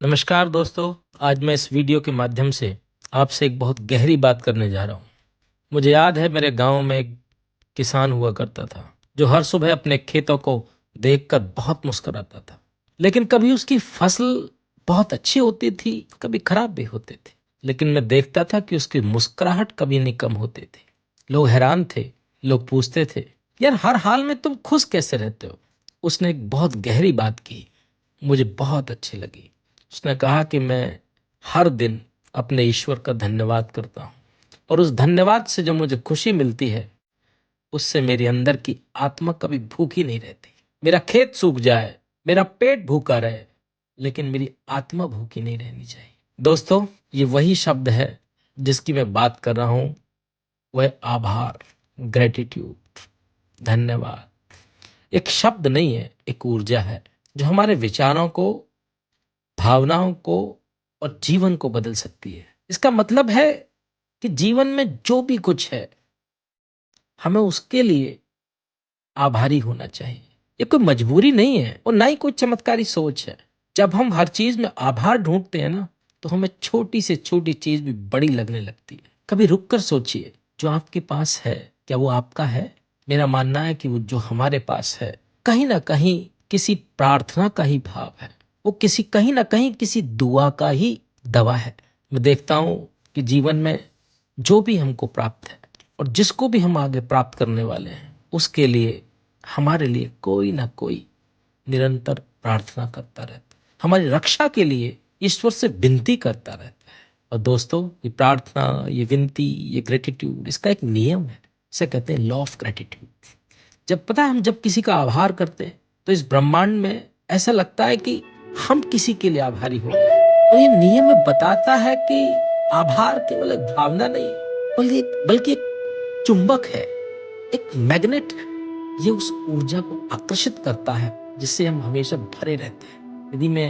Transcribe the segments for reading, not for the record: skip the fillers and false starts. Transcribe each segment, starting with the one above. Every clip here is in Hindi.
नमस्कार दोस्तों। आज मैं इस वीडियो के माध्यम से आपसे एक बहुत गहरी बात करने जा रहा हूँ। मुझे याद है मेरे गांव में एक किसान हुआ करता था जो हर सुबह अपने खेतों को देखकर बहुत मुस्कुराता था। लेकिन कभी उसकी फसल बहुत अच्छी होती थी, कभी खराब भी होती थी। लेकिन मैं देखता था कि उसकी मुस्कुराहट कभी नहीं कम होती थी। लोग हैरान थे, लोग पूछते थे, यार हर हाल में तुम खुश कैसे रहते हो। उसने एक बहुत गहरी बात की, मुझे बहुत अच्छी लगी। उसने कहा कि मैं हर दिन अपने ईश्वर का धन्यवाद करता हूँ और उस धन्यवाद से जो मुझे खुशी मिलती है उससे मेरे अंदर की आत्मा कभी भूखी नहीं रहती। मेरा खेत सूख जाए, मेरा पेट भूखा रहे, लेकिन मेरी आत्मा भूखी नहीं रहनी चाहिए। दोस्तों, ये वही शब्द है जिसकी मैं बात कर रहा हूँ, वह आभार, ग्रेटिट्यूड, धन्यवाद। एक शब्द नहीं है, एक ऊर्जा है जो हमारे विचारों को, भावनाओं को और जीवन को बदल सकती है। इसका मतलब है कि जीवन में जो भी कुछ है हमें उसके लिए आभारी होना चाहिए। ये कोई मजबूरी नहीं है और ना ही कोई चमत्कारी सोच है। जब हम हर चीज में आभार ढूंढते हैं ना, तो हमें छोटी से छोटी चीज भी बड़ी लगने लगती है। कभी रुक कर सोचिए, जो आपके पास है क्या वो आपका है? मेरा मानना है कि वो जो हमारे पास है कहीं ना कहीं किसी प्रार्थना का ही भाव है। वो किसी कहीं ना कहीं किसी दुआ का ही दवा है। मैं देखता हूं कि जीवन में जो भी हमको प्राप्त है और जिसको भी हम आगे प्राप्त करने वाले हैं, उसके लिए हमारे लिए कोई ना कोई निरंतर प्रार्थना करता रहता है, हमारी रक्षा के लिए ईश्वर से विनती करता रहता है। और दोस्तों, ये प्रार्थना, ये विनती, ये ग्रेटिट्यूड, इसका एक नियम है। इसे कहते हैं लॉ ऑफ ग्रेटिट्यूड। जब पता है, हम जब किसी का आभार करते हैं तो इस ब्रह्मांड में ऐसा लगता है कि हम किसी के लिए आभारी हो गए। और ये नियम बताता है कि आभार केवल एक भावना नहीं, बल्कि एक चुंबक है, एक मैग्नेट है। ये उस ऊर्जा को आकर्षित करता है जिससे हम हमेशा भरे रहते हैं। यदि मैं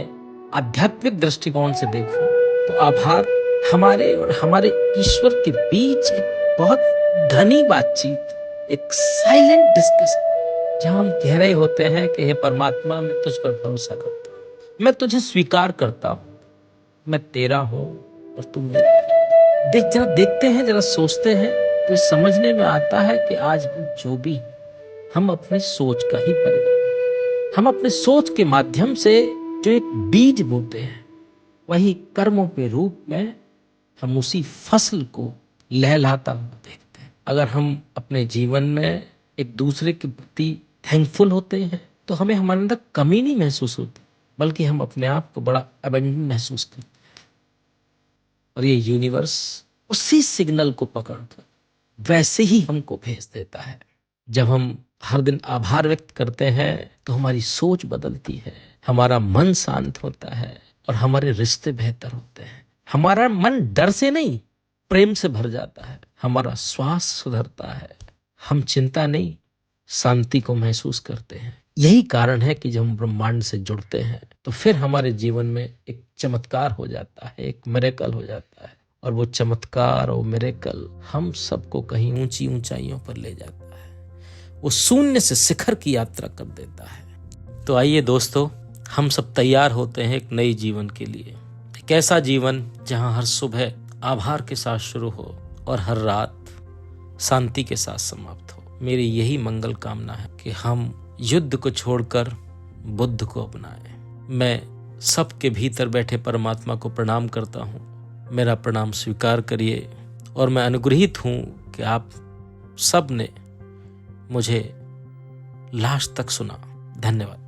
आध्यात्मिक दृष्टिकोण से देखूं तो आभार हमारे और हमारे ईश्वर के बीच एक बहुत घनी बातचीत, एक साइलेंट डिस्कशन, जहां हम कह रहे होते हैं कि हे परमात्मा, मैं तुझ पर भरोसा करता हूं, मैं तुझे स्वीकार करता हूं, मैं तेरा हूं और तू मेरा। जरा देखते हैं, जरा सोचते हैं, तो समझने में आता है कि आज हम जो भी, हम अपनी सोच का ही परिणाम। हम अपने सोच के माध्यम से जो एक बीज बोते हैं, वही कर्मों के रूप में हम उसी फसल को लहलाता हुआ देखते हैं। अगर हम अपने जीवन में एक दूसरे के प्रति थैंकफुल होते हैं तो हमें हमारे अंदर कमी नहीं महसूस होती, बल्कि हम अपने आप को बड़ा अबंडंट महसूस करते हैं। और ये यूनिवर्स उसी सिग्नल को पकड़कर वैसे ही हमको भेज देता है। जब हम हर दिन आभार व्यक्त करते हैं तो हमारी सोच बदलती है, हमारा मन शांत होता है और हमारे रिश्ते बेहतर होते हैं। हमारा मन डर से नहीं, प्रेम से भर जाता है। हमारा श्वास सुधरता है, हम चिंता नहीं, शांति को महसूस करते हैं। यही कारण है कि जब हम ब्रह्मांड से जुड़ते हैं तो फिर हमारे जीवन में एक चमत्कार हो जाता है, एक मिरेकल हो जाता है। और वो चमत्कार और मिरेकल हम सबको कहीं ऊंची ऊंचाइयों पर ले जाता है, वो शून्य से शिखर की यात्रा कर देता है। तो आइए दोस्तों, हम सब तैयार होते हैं एक नई जीवन के लिए। एक ऐसा जीवन जहां हर सुबह आभार के साथ शुरू हो और हर रात शांति के साथ समाप्त हो। मेरी यही मंगल कामना है कि हम युद्ध को छोड़कर बुद्ध को अपनाएं। मैं सबके भीतर बैठे परमात्मा को प्रणाम करता हूँ। मेरा प्रणाम स्वीकार करिए और मैं अनुग्रहित हूँ कि आप सब ने मुझे लास्ट तक सुना। धन्यवाद।